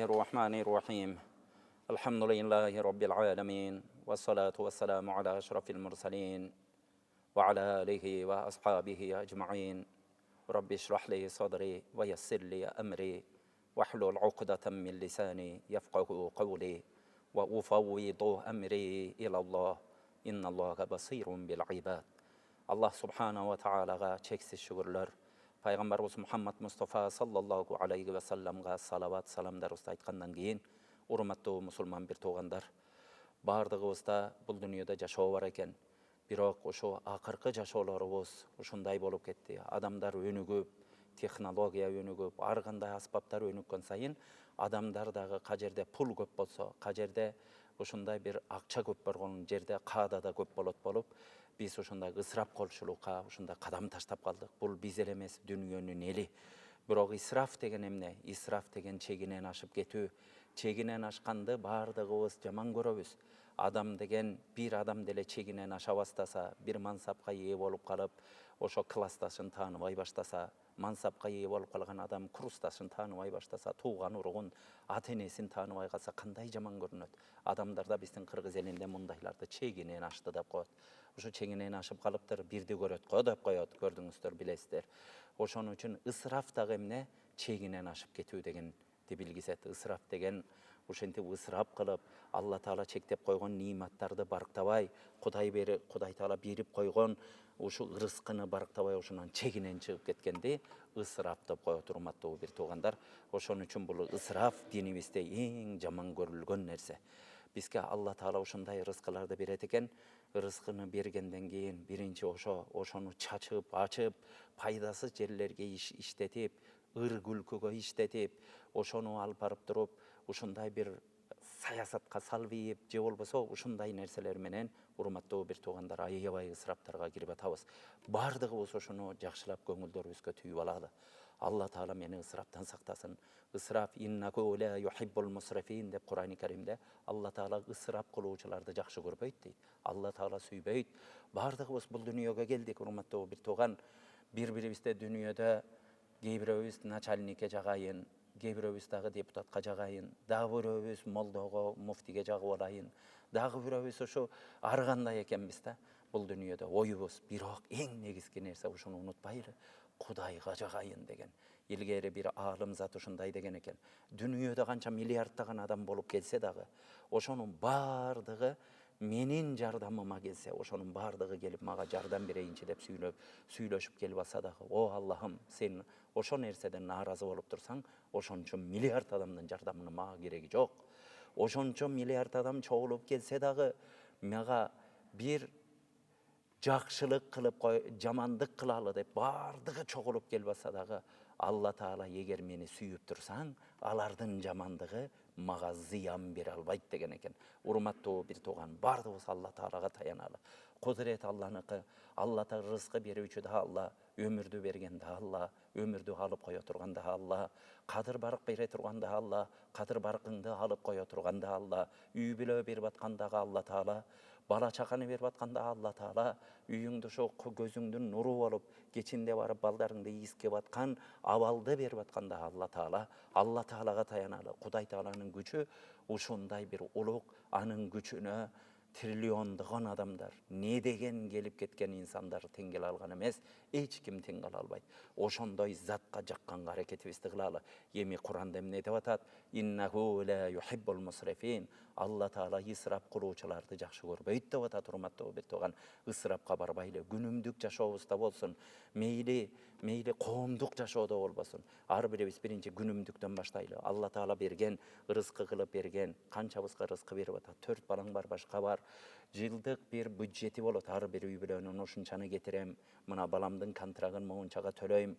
Bismillahirrahmanirrahim. Elhamdülillahi Rabbil alemin. Ve salatu ve selamu ala eşrafil mursalin. Ve ala alihi ve ashabihi ecma'in. Rabbi şrah sadri ve yessir li emri. Ve hlul uqdatan min lisani yefqahu kavli. Ve ufavvidu emri ilallah. İnnallâhe basirun bil ibad. Allah subhanahu ve ta'alaga çeksiz şükürler. Peygamberimiz Muhammed Mustafa sallallahu aleyhi ve sellem'ga salavat salamдар aytkandan keyin urmatlı musulman bir toğanдар. Bardığımızda bu dünyada jaşоо var eken. Biroq oşo akırkı jaşolarыбыз uşunday bolup ketdi. Adamlar önügüp, texnologiya önügüp, arganda asbaptar önükкен сайын adamlar dağı kajerde pul köp bolsa, kajerde ушундай bir акча көп болгон жерде каада да көп болот болуп, биз ушундай ысырап кылчулукка ушундай кадам таштап калдык. Бул биз эле эмес, дүйнөнүн эли. Бирок исраф деген эмне? Исраф деген чегинен ашып кетүү. Чегинен ашканды бардыгыбыз жаман көрөбүз. Адам деген bir адам деле чегинен аша баштаса, bir мансапка ээ болуп калып, ошо классташын тааныбай баштаса, мансапка ээ болуп калган адам курсташын тааныбай баштаса, тууган уругун, ата энесин тааныбай калса кандай жаман көрүнөт. Адамдарда биздин кыргыз элинде мындайларды чегинен ашты деп коет. Ошо чегинен ашып калыптыр, бирди көрөт го деп коет, көрдүңүздөр, билесиздер. Ошон үчүн ысраф дагы эмне? Чегинен ашып кетүү дегенди билгизет. Ысраф деген ушинтип ысырап кылып, Алла Таала чектеп койгон ниматтарды барктабай, Кудай Таала берип койгон ушу ырыскыны барктабай, ошонун чегинен чыгып кеткенди ысырап деп коет, урматтуу бир туугандар. Ошон үчүн бул ысырап динибизде эң жаман көрүлгөн нерсе. Бизге Алла Таала ушундай рызкыларды берет экен. Рызкыны бергенден кийин биринчи ошону чачып, ачып, пайдасыз жерлерге иштетип, ыр күлкүгө иштетип, ошону алып барып туруп, ушундай бир саясатка салбийип, же болбосо ушундай нерселер менен урматтуу бир туугандар аябай ысыраптарга кирип атабыз. Бардыгыбыз ошону жакшылап көңүлдөрүбүзгө түйүп алалы. Алла Таала мени ысыраптан сактасын. Ысырап иннаку ла юхиббул мусрифин деп Кур'ан-ы Каримде Алла Таала ысырап кылуучуларды жакшы көрбөйт дейт. Алла Таала сүйбөйт. Бардыгыбыз бул дүйнөгө келдик, урматтуу бир тууган. Бири-бирибизде дүйнөдө кээ бирөөбүз начальникке жагайын, кээ бирөөбүз дагы депутатка жагайын, дагы бирөөбүз молдого, муфтиге жагып алайын, дагы бирөөбүз ошо ар кандай экенбиз да. Бул дүйнөдө оюбуз, бирок эң негизги нерсе ушуну унутпайлы, Кудайга жагайын деген. Илгери бир аалым зат ушундай деген экен. Дүйнөдө канча миллиарддаган адам болуп келсе дагы, ошонун бардыгы менин жардамыма келсе, ошонун бардыгы келип мага жардам берейинчи деп сүйлөшүп келип алса дагы, о Аллахым, сен ошо нерседен нааразы болуп турсаң, ошончо миллиард адамдын жардамынын мага кереги жок. Ошончо миллиард адам чогулуп келсе дагы, мага бир жакшылык кылып жамандык кылалы деп бардыгы чогулуп келип алса дагы, Алла Таала эгер мени сүйүп турсаң, алардын жамандыгы мага зыян бере албайт деген экен. Урматтуу бир тууган, бардыгыбыз Алла Таалага таяналы. Кудурет Алланыкы. Алла Таала рызкы берүүчү да Алла, өмүрдү берген да Алла, өмүрдү алып кое турган да Алла, кадыр барк бере турган да Алла, кадыр баркыңды алып кое турган да Алла, үй бүлө берип аткандагы Алла Таала, бала чаканы берип атканда Алла Таала, үйүңдү ошо көзүңдүн нуру болуп, кечинде барып балдарыңды ийискеп аткан абалды берип атканда Алла Таала, Алла Таалага таяналы. Кудай Тааланын күчү ушундай бир улук, анын күчүнө триллиондогон адамдар, не деген келип кеткен инсандар тең келе алган эмес, эч ким тең кала албайт. Ошондой затка жакканга аракетибизди кылалы. Эми Куранда эмне деп атат? Иннаху ла юхиббул мусрифин. Алла Таала ысырап кылуучуларды жакшы көрбөйт деп атат, урматтуу бир тууган. Ысырапка барбайлы, күнүмдүк жашообузда болсун, мейли коомдук жашоодо болбосун, ар бирибиз биринчи күнүмдүктөн баштайлы. Алла Таала берген, рызкы кылып берген, канчабызга рызкы берип атат? 4 балаң бар, башка бар. Жылдык бир бюджети болот. Ар бир үй бүлөнүн ушунчаны кетирем, мына баламдын контрагын моунчага төлөйм,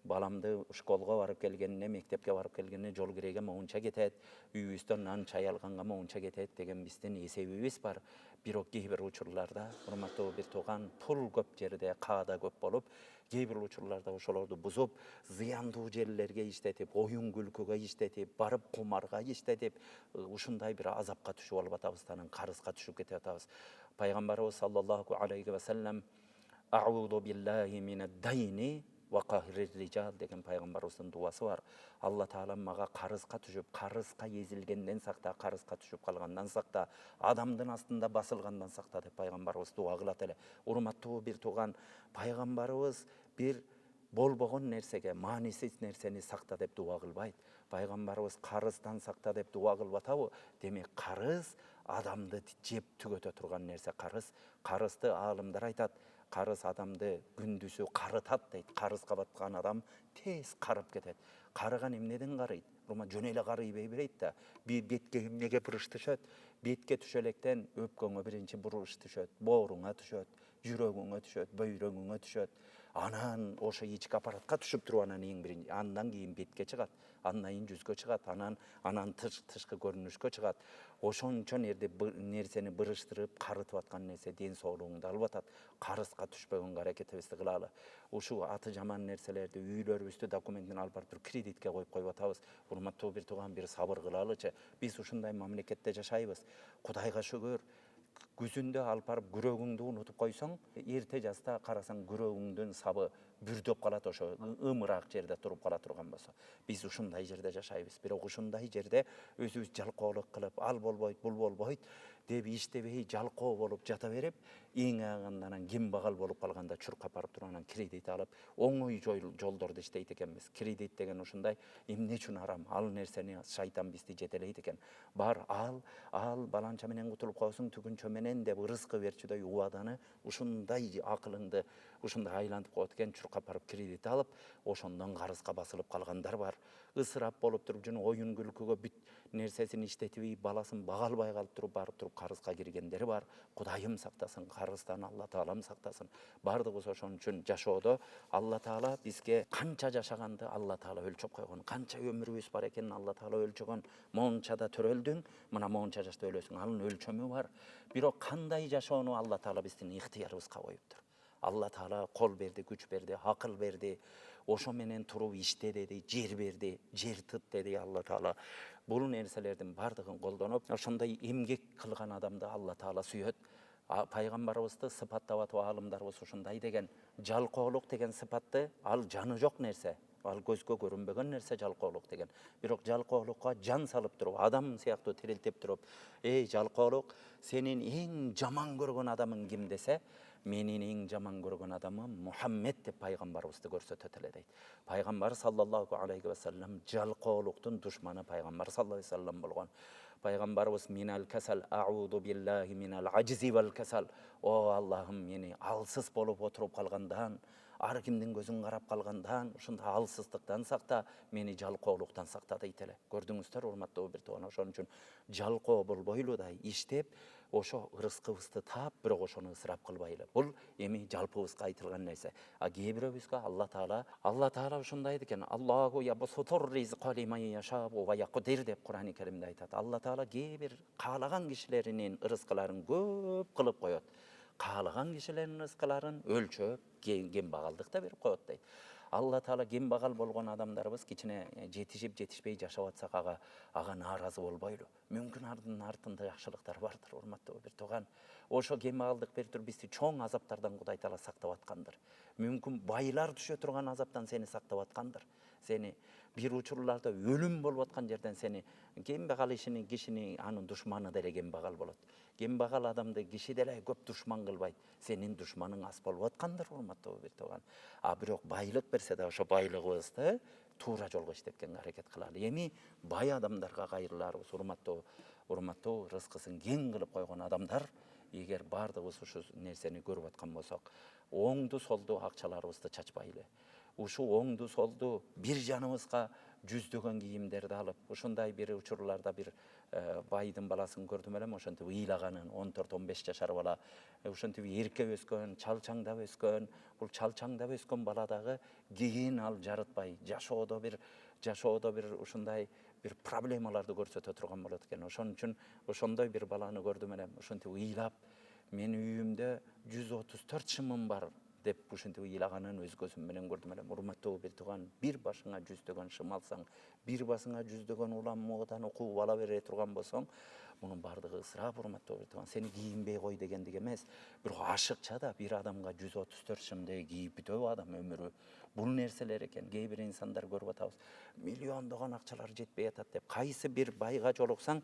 баламды школго барып келгенине, мектепке барып келгенине жол киреге моунча кетет, үйүбүздөн нан чай алганга моунча кетет деген биздин эсебибиз бар. Бирок кээ бир учурларда, урматтуу бир тууган, пул көп жерде каада көп болуп, кээ бир учурларда ошолорду бузуп, зыяндуу жерлерге иштетип, оюн күлкүгө иштетип, барып кумарга иштетип, ушундай бир азапка түшүп алып атабыз, анын карызга түшүп кетип атабыз. Пайгамбарыбыз саллаллаху алейхи ва саллям: "А'уду биллахи минад дайни Ve kahrir rical degen Peygamberimizin duası var. Allah Teala maga karızga düşüp, karızga ezilgenden sakta, karızga düşüp kalgandan sakta, adamdın astında basılgandan sakta dep Peygamberimiz dua kılat ele. Urmattуу bir tuğan Peygamberimiz bir bolbogon nersege, manisiz nerseni sakta dep dua kılbayt. Peygamberimiz karızdan sakta dep dua kılbatabu. Demek karız adamды жеп түгөтө турган нерсе карыз. Карызды аалымдар айтат. Карыз адамды күндүсү карытат дейт. Карызга баткан адам тез карып кетет. Карыган эмнеден карыйт? Урма жөн эле карый бербейт да. Bir betke эмнеге буруш түшөт? Betке түшөлектен өпкөңө биринчи буруш түшөт, бооруңа түшөт, жүрөгүңө түшөт, бөйрөгүңө түшөт. Анан ошо ички аппаратка түшүп туруп анан эң биринчи, андан кийин бетке чыгат, андан кийин жүзгө чыгат, анан тышкы көрүнүшкө чыгат. Ошончо нерсени бырыштырып, карытып аткан нерсе ден соолугуңду алып атат. Карызга түшпөгөнгө аракетибизди кылалы. Ушу аты жаман нерселерди, үйлөрүбүздү документин алып барып туруп кредитке коюп атабыз. Урматтуу бир тууган, бир сабыр кылалычы. Биз ушундай мамлекетте жашайбыз. Кудайга шүгүр. Күзүндө алып барып күрөгүңдү унутуп койсоң, эрте жазда карасаң күрөгүңдүн сабы бүрдөп калат, ошо ымыраак жерде туруп кала турган болсо. Биз ушундай жерде жашайбыз. Бирок ушундай жерде өзүбүз жалкоолук кылып, ал болбойт, бул болбойт деп иштебей жалкоо болуп жата берип, эң агында анан кембагал болуп калганда чуркап барып туруп анан кредит алып, оңой жолдорду иштейт экенбиз. Кредит деген ушундай эмне үчүн арам? Ал нерсени шайтан бизди жетелейт экен. Бар ал баланча менен кутулуп калсаң түгүнчө менен деп ырызкы берчүдөй убаданы ушундай акылыңды ушундай айлантып коет экен, чуркап барып кредит алып, ошондон карызга басылып калгандар бар. Ысырап болуп туруп жөн оюн күлкүгө бүт нерсесин иштетип, баласын бага албай калып туруп барып туруп карызга киргендери бар. Кудайым сактасын, карыздан Алла Таалам сактасын. Бардыгыбыз ошон үчүн жашоодо Алла Таала бизге канча жашаганды Алла Таала өлчөп койгон, канча өмүрүбүз бар экенин Алла Таала өлчөгөн. Мончада төрөлдүң, мына монча жашта өлөсүң. Анын өлчөмү бар. Бирок кандай жашоону Алла Таала биздин ыктыярыбызга коюптур. Алла Таала кол берди, күч берди, акыл берди. Ошо менен туруп иште деди, жер берди, жер тыт деди Алла Таала. Бул нерселердин бардыгын колдонуп, ошондой эмгек кылган адамды Алла Таала сүйөт. Пайгамбарыбызды сыпаттап атып аалымдарыбыз ушундай деген, жалкоолук деген сыпатты, ал жаны жок нерсе. Ал көзгө көрүнбөгөн нерсе жалкоолук деген. Бирок жалкоолукка жан салып туруп, адам сыяктуу тирилтип туруп, эй жалкоолук, сенин эң жаман көргөн адамың ким десе, менин эң жаман көргөн адамым Мухаммед деп пайгамбарыбызды көрсөтөт эле дейт. Пайгамбар саллаллаху алейхи ва саллям жалкоолуктун душманы пайгамбар саллаллаху алейхи ва саллям болгон. Пайгамбарыбыз минал касал ауду биллахи минал ажзи вал касал. О Аллахым, мени алсыз болуп отуруп калгандан, ар кимдин көзүн карап калгандан, ушундай алсыздыктан сакта, мени жалкоолуктан сакта дейт эле. Көрдүңүздөр урматтуу бир тууган, ошон үчүн жалкоо болбойлудай иштеп, ошо ырыскыбызды таап, бирок ошону ысырап кылбайлы. Бул эми жалпыбызга айтылган нерсе. Кээ бирөөбүзгө Алла Таала ушундай экен. Аллаху ябсутур ризqa лиман яшау ва якдир деп Кур'ан-ы Керимде айтат. Алла Таала кээ бир каалаган кишилеринин ырыскыларын көп кылып коет. Каалаган кишилердин ырыскыларын өлчөп, кембагалдыкта берип коет дейт. Алла Таала кембагал болгон адамдарыбыз кичине жетишип жетишпей жашап атсак ага нааразы болбойлу. Мүмкүн ардын артында жакшылыктар бардыр, урматтуу бир тууган. Ошо кембагалдык берип туруп бизди чоң азаптардан Кудай Таала сактап аткандыр. Мүмкүн байлар түшө турган азаптан сени сактап аткандыр. Сени бир учурларда өлүм болуп аткан жерден сени кембагал кишини анын душманы деле кембагал болот. Кембагал адамды киши деле көп душман кылбайт. Сенин душманың аз болуп аткандыр, урматтуу бир тууган. Бирок байлык берсе да ошо байлыгыбызды туура жолго иштеткенге аракет кылалы. Эми бай адамдарга кайрыларбыз, урматтуу рызкысын кең кылып койгон адамдар, эгер бардыгыбыз ушу нерсени көрүп аткан болсок, оңду солду акчаларыбызды чачпайлы. Ушу оңду солду бир жаныбызга жүздөгөн кийимдерди алып, ушундай бир учурларда бир байдын баласын көрдүм элем, ошентип ыйлаганын 14-15 жашар бала, ошентип эрке өскөн, чалчаңдап өскөн, бул чалчаңдап өскөн бала дагы кийин ал жарытпай, жашоодо бир ушундай бир проблемаларды көрсөтө турган болот экен. Ошон үчүн ошондой бир баланы көрдүм элем, ошентип ыйлап, менин үйүмдө 134 шымым бар деп ушинтип ыйлаганын өз көзүм менен көрдүм элем. Урматтуу бир тууган, бир башыңа жүздөгөн шым алсаң, бир башыңа жүздөгөн улам муудан окуп ала бере турган болсоң, мунун бардыгы ысырап, урматтуу бир тууган. Сени кийинбей кой дегендик эмес, бирок ашыкча да бир адамга 134 шымды кийип бүтөбү адам өмүрү? Бул нерселер экен. Кээ бир инсандар көрүп атабыз. Миллиондогон акчалар жетпей атат деп. Кайсы бир байга жолуксаң,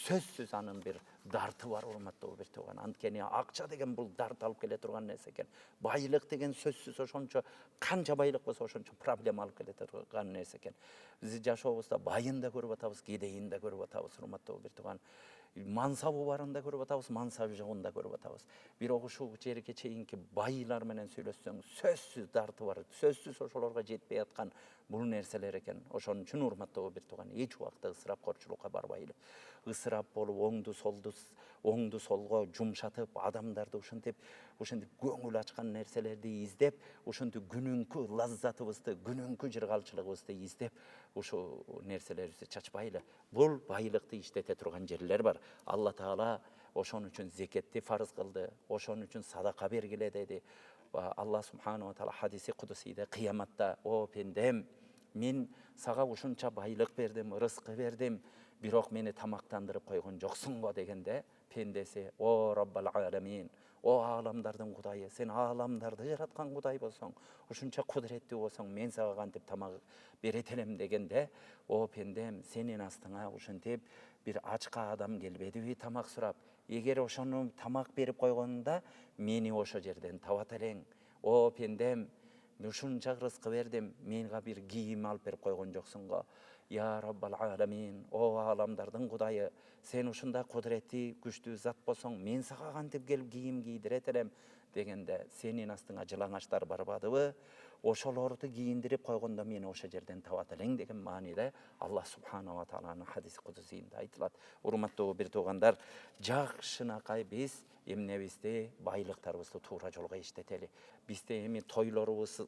сөзсүз анын бир дарты бар, урматтуу бир тууган. Анткени акча деген бул дарт алып келе турган нерсе экен. Байлык деген сөзсүз ошончо канча байлык болсо ошончо проблема алып келе турган нерсе экен. Биз жашообузда байын да көрүп атабыз, кедейин да көрүп атабыз, урматтуу бир тууган. Мансабы барын да көрүп атабыз, мансабы жогун да көрүп атабыз. Бирок ушул жерге чейинки байлар менен сүйлөшсөң, сөзсүз дарты бар, сөзсүз ошолорго жетпей аткан бул нерселер экен. Ошон үчүн урматтуу бир тууган, эч убакта ысырапкорчулукка барбайлы. Ысырап болуп, оңду солго жумшатып, адамдарды ушинтип көңүл ачкан нерселерди издеп, ушинтип күнүнкү лаззатыбызды, күнүнкү жыргалчылыгыбызды издеп, ушул нерселерибизди чачпайлы. Бул байлыкты иштете турган жерлер бар. Алла Таала ошон үчүн зекетти фарыз кылды, ошон үчүн садака бергиле деди. Алла Субхану ва Таала хадиси кудусийде кыяматта: "О пендем, мен сага ушунча байлык бердим, рызкы бердим, бирок мени тамактандырып койгон жоксуң го" дегенде, пендеси: "О Роббал аламин, о аламдардын Кудайы, сен аламдарды жараткан Кудай болсоң, ушунча кудуреттүү болсоң, мен сага кантип тамак берет элем" дегенде, "О пендем, сенин астыңа ушинтип бир ачка адам келбедиби тамак сурап? Эгер ошону тамак берип койгонунда, мени ошо жерден табат элең. О пендем, ушунча рызкы бердим, менга бир кийим алып берип койгон жоксуң го. Я Роббал аламин, о аламдардын Кудайы, сен ушундай кудуретти, күчтүү зат болсоң, мен сага кантип келип кийим кийдирет элем" дегенде, сенин астыңа жылаңачтар барбадыбы? Ошолорду кийиндирип койгондо мени ошо жерден табат элең деген мааниде Алла Субхана ва Тааланын хадис кудусийинде айтылат. Урматтуу бир туугандар, жакшынакай биз эмнебизди, байлыктарыбызды туура жолго иштетели. Бизде эми тойлорубуз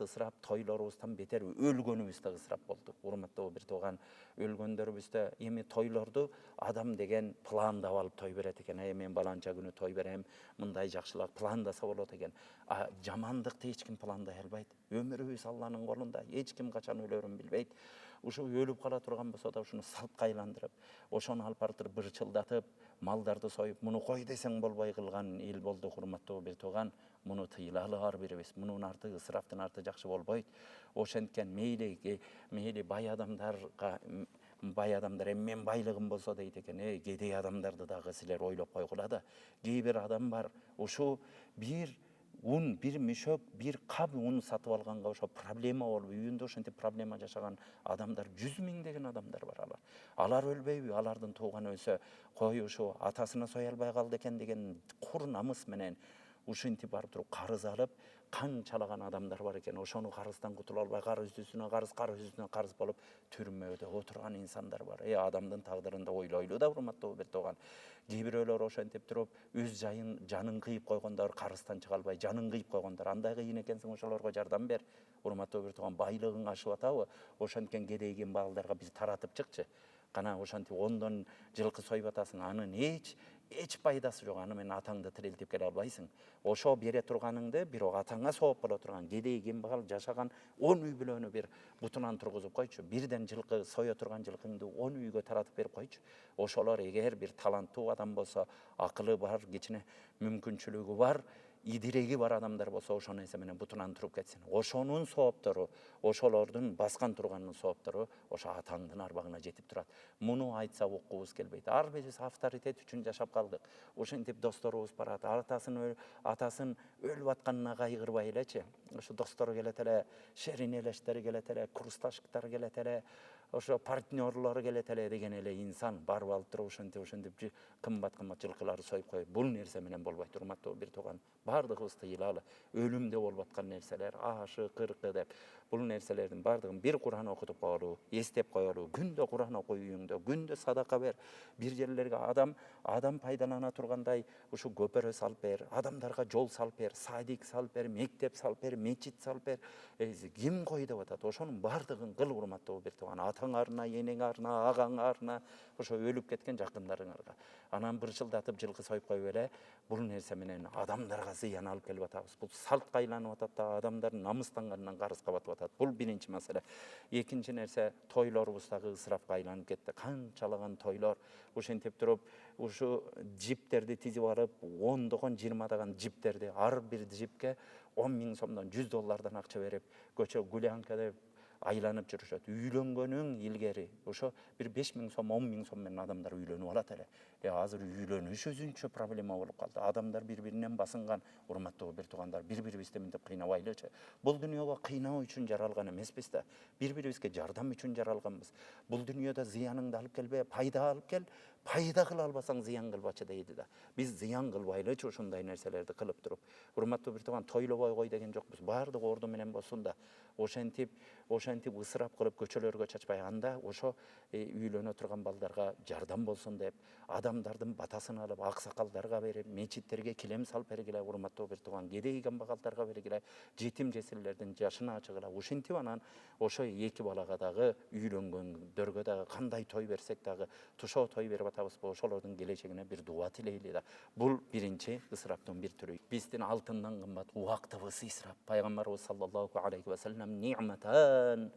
ысырап, тойлорубуздан бетер өлгөнүбүз да ысырап болду. Урматтуу бир тууган, өлгөндөрүбүздө эми тойлорду адам деген пландап алып той берет экен. Мен баланча күнү той берем, мындай жакшылап пландаса болот экен. Жамандыкты эч ким пландай албайт. Өмүрүбүз Алланын колунда. Эч ким качан өлөрүн билбейт. Ушул өлүп кала турган болсо да ушуну салтка айландырып, ошону алып барып бырчылдатып, малдарды союп, муну кой десең болбой кылган эл болду. Урматтуу бир тууган, муну тыйлалы ар бирибиз. Мунун арты, ысыраптын арты жакшы болбойт. Ошенткен мейли бай адамдарга, бай адамдар эми мен байлыгым болсо дейт экен. Кедей адамдарды дагы силер ойлоп койгула да. Кээ бир адам бар, ушу бир мüşөк, бир кап ун сатып алганга ошо проблема болуп, үйүндө ошентип проблема жашаган адамдар 100 миңдеген адамдар бар. Алар өлбөйбү? Алардын тууганы өлсө, кой ушу атасына сой албай калды экен деген кур намыс менен ушинтип барып туруп карыз алып, канчалаган адамдар бар экен. Ошону карыздан кутула албай, карыз үстүнө карыз болуп, түрмөдө отурган инсандар бар. Адамдын тагдырын да ойлойлу да, урматтуу бир тууган. Кээ бирөөлөр ошентип туруп, өз жанын кыйып койгондор, карыздан чыга албай жанын кыйып койгондор. Андай кыйын экенсиң, ошолорго жардам бер. Урматтуу бир тууган, байлыгың ашып атабы? Ошенткен кедейген балдарга бир таратып чыкчы. Кана ошентип 10 жылкы союп атасың, анын эч пайдасы жок. Аны менен атаңды тирилтип келе албайсың. Ошо бере турганыңды бирок атаңа сооп боло турган, кедей кембагал жашаган 10 үй бүлөнү бир бутунан тургузуп койчу. Бирден жылкы сое турган жылкыңды 10 үйгө таратып берип койчу. Ошолор эгер бир таланттуу адам болсо, акылы бар, кичине мүмкүнчүлүгү бар, идиреги бар адамдар болсо, ошол нерсе менен бутунан туруп кетсин. Ошонун сооптору, ошолордун баскан турганын сооптору ошо атаңдын арбагына жетип турат. Муну айтса уккубуз келбейт. Ар бирибиз авторитет үчүн жашап калдык. Ошентип досторубуз барат, атасын өлүп атканына кайгырбай элечи. Ошо достору келет эле, шеринелештери келет эле, курсташтар келет эле, ошо партнерлору келет эле деген эле инсан барып алып туруп ошентип кымбат жылкыларды союп коюп, бул нерсе менен болбойт. Урматтуу бир тууган, бардыгыбыз тыйлалы. Өлүмдө болуп аткан нерселер, ашы, кыркы деп, бул нерселердин бардыгын бир Кур'ан окутуп коелу, эстеп коелу. Күндө Кур'ан окуй үйүңдө, күндө садака бер. Бир жерлерге адам пайдалана тургандай ушу көпөрө салып бер, адамдарга жол салып бер, садик салып бер, мектеп салып бер, мечит салып бер. Ким кой деп атат? Ошонун бардыгын кыл, урматтуу бир тууган. Атаңарына, энеңарына, агаңарына, ошо өлүп кеткен жакындарыңарга. Анан бырчылдатып жылкы союп коюп эле, бул нерсе менен адамдарга зыян алып келип атабыз. Бул салтка айланып атат да, адамдардын намыстанганынан карызга батып атат. Бул биринчи маселе. Экинчи нерсе, тойлорубуздагы ысырапка айланып кетти. Канчалаган тойлор ошентип туруп, ушу жиптерди тизип алып, 10-20 жиптерди, ар бир жипке 10 ming so'mdan $100 akça berip көчө гулянка деп айланып жүрүшөт. Үйлөнгөнүң илгери ошо бир 5 миң сом, 10 миң сом менен адамдар үйлөнүп алат эле. Азыр үйлөнүш өзүнчө проблема болуп калды. Адамдар бири-биринен басынган, урматтуу бир туугандар, бири-бирибизди мынтип кыйнабайлычы. Бул дүйнөгө кыйноо үчүн жаралган эмеспиз да. Бири-бирибизге жардам үчүн жаралганбыз. Бул дүйнөдө зыяныңды алып келбе, пайда алып кел. Пайда кыла албасаң зыян кылбачы дейди да. Биз зыян кылбайлычы ушундай нерселерди кылып туруп. Урматтуу бир тууган, тойлобой кой деген жокпуз. Баардыгы орду менен болсун да. Ошентип ысырап кылып көчөлөргө чачпай, анда ошо үйлөнө турган балдарга жардам болсун деп, адамдардын батасын алып, аксакалдарга берип, мечиттерге килем салып бергиле, урматтуу бир тууган, кедей камбагалдарга бергиле, жетим жесирлердин жашын ачыгыла. Ушинтип анан ошо эки балага дагы, үйлөнгөндөргө дагы кандай той берсек дагы, тушоо той берип атабызбы, ошолордун келечегине бир дуа тилейли да. Бул биринчи ысыраптын бир түрү. Биздин алтындан кымбат убактыбыз ысырап. Пайгамбарыбыз саллаллаху алейхи ва саллям ниъматан,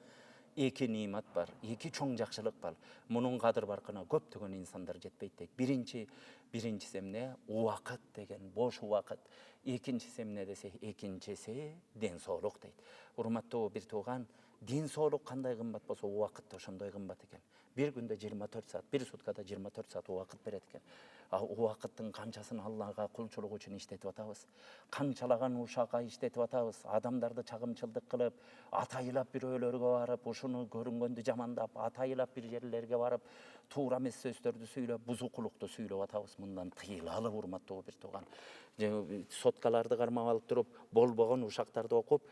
эки нимат бар, эки чоң жакшылык бар. Мунун кадыр баркына көптөгөн инсандар жетпейт дейт. Биринчиси эмне? Убакыт деген, бош убакыт. Экинчиси эмне десе, экинчиси ден соолук дейт. Урматтуу бир тууган, ден соолук кандай кымбат болсо, убакыт да ошондой кымбат экен. Bir günde 24 saat, bir sutkada 24 saat убакыт берет экен. Убакыттын канчасын Аллага кулчулук үчүн иштетип атабыз. Канчалаган ушакка иштетип атабыз. Адамдарды чагымчылдык кылып, атайлап бирөөлөргө барып, ушуну көрүнгөндү жамандап, атайлап бир жерлерге барып, туура эмес сөздөрдү сүйлөп, бузукулукту сүйлөп атабыз. Мындан тыйылалы, урматтуу бир тууган. Соткаларды кармап алып туруп, болбогон ушактарды окуп,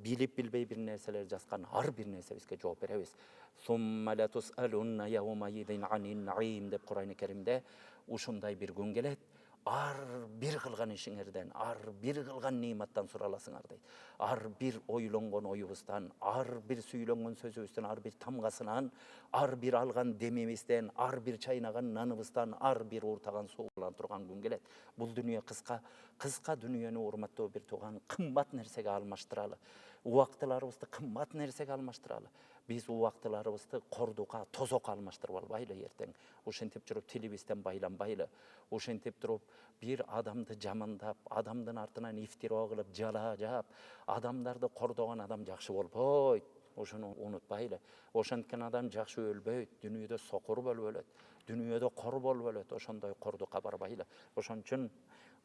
билип билбей бир нерселер жазган ар бир нерсебизге жооп беребиз. Сумма тусалунна яумаидин анин наим деп Кур'ан-ы Керимде ушундай бир күн келет. Ар бир кылган ишиңерден, ар бир кылган ниматтан сураласыңар дейт. Ар бир ойлонгон оюбуздан, ар бир сүйлөнгөн сөзүбүздөн, ар бир тамгасынан, ар бир алган демибизден, ар бир чайнаган наныбыздан, ар бир ууртаган суудан турган күн келет. Бул дүйнө кыска дүйнөнү, урматтуу бир тууган, кымбат нерсеге алмаштыралы. Убактыларыбызды кымбат нерсеге алмаштыралы. Биз убактыларыбызды кордукка, тозокко алмаштырып албайлы эртең. Ушинтип туруп тилибизден байланбайлы. Ушинтип туруп бир адамды жамандап, адамдын артынан ифтира кылып, жала жаап, адамдарды кордогон адам жакшы болбойт. Ошону унутпайлы. Ошенткен адам жакшы өлбөйт, дүйнөдө сокур болуп өлөт, дүйнөдө кор болуп өлөт. Ошондой кордукка барбайлы. Ошон үчүн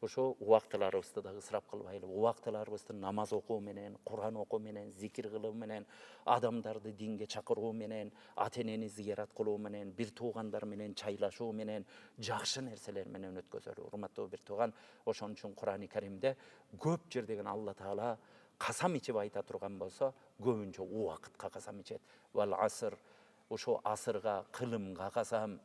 ошо убактыларыбызды да ысырап кылбайлы. Убактыларыбызды намаз окуу менен, Кур'ан окуу менен, зикир кылуу менен, адамдарды динге чакыруу менен, ата-энени зыярат кылуу менен, бир туугандар менен чайлашуу менен, жакшы нерселер менен өткөзөлү. Урматтуу бир тууган, ошон үчүн Кур'ан-ы Керимде көп жердеген Алла Таала касам ичип айта турган болсо, көбүнчө убакытка касам ичет. Вал аср, ошо асырга, кылымга касам,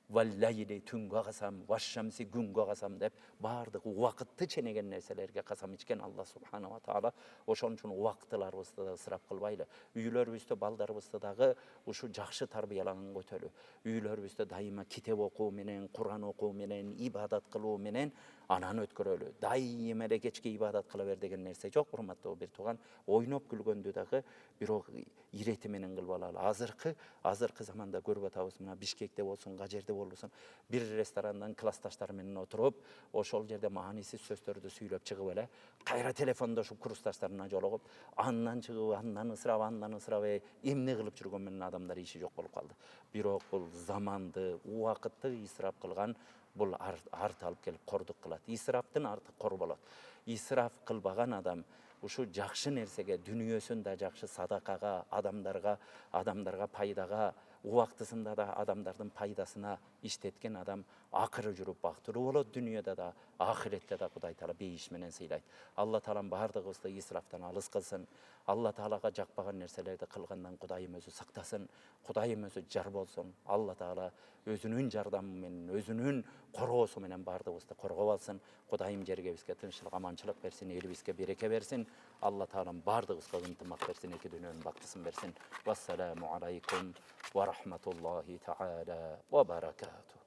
валлайли түнгө касам, вашшамси күнгө касам деп баардыгы убакытты ченеген нерселерге касам ичкен Алла субхана ва таала. Ошон үчүн убактыларыбызды да ысырап кылбайлы. Үйлөрүбүздө балдарыбызды дагы ушу жакшы тарбияланган өтөлү. Үйлөрүбүздө дайыма китеп окуу менен, Кур'ан окуу менен, ибадат кылуу менен анан өткөрөлү. Дайыма эле кечки ибадат кыла бер деген нерсе жок, урматтуу бир тууган. Ойноп күлгөндү дагы бирок ирети менен кылып алалы. Азыркы заманда көрүп атабыз, мына Бишкекте болсун, кажерде болбосун, бир ресторандан классташтар менен отуруп, ошол жерде маанисиз сөздөрдү сүйлөп чыгып эле, кайра телефондошуп курсташтарына жолугуп, андан чыгып, андан ысырап, эмне кылып жүргөн менен адамдар иши жок болуп калды. Бирок бул заманды, убакытты ысырап кылган, бул арт алып келип кордук кылат. Исраптын арты кор болот. Исраф кылбаган адам ушу жакшы нерсеге, дүнүйөсүн да жакшы садакага, адамдарга пайдага, убактысында да адамдардын пайдасына иштеткен адам акыры жүрүп бактыруу болот, дүйнөдө да, ахиретте да Кудай Таала бейиш менен сыйлайт. Алла Таалам баардыгыбызды исрафтан алыс кылсын. Алла Таалага жакпаган нерселерди кылгандан Кудайым өзү сактасын. Кудайым өзү жар болсун. Алла Таала өзүнүн жардамы менен, өзүнүн короосу менен баардыгыбызды коргоп алсын. Кудайым жергебизге тынччылык, аманчылык берсин, элибизге береке берсин. Алла Таалам баардыгыбызга ынтымак берсин, эки дүйнөнүн бактысын берсин. Вассаламу алейкум ва рахматуллахи таала ва баракатуh.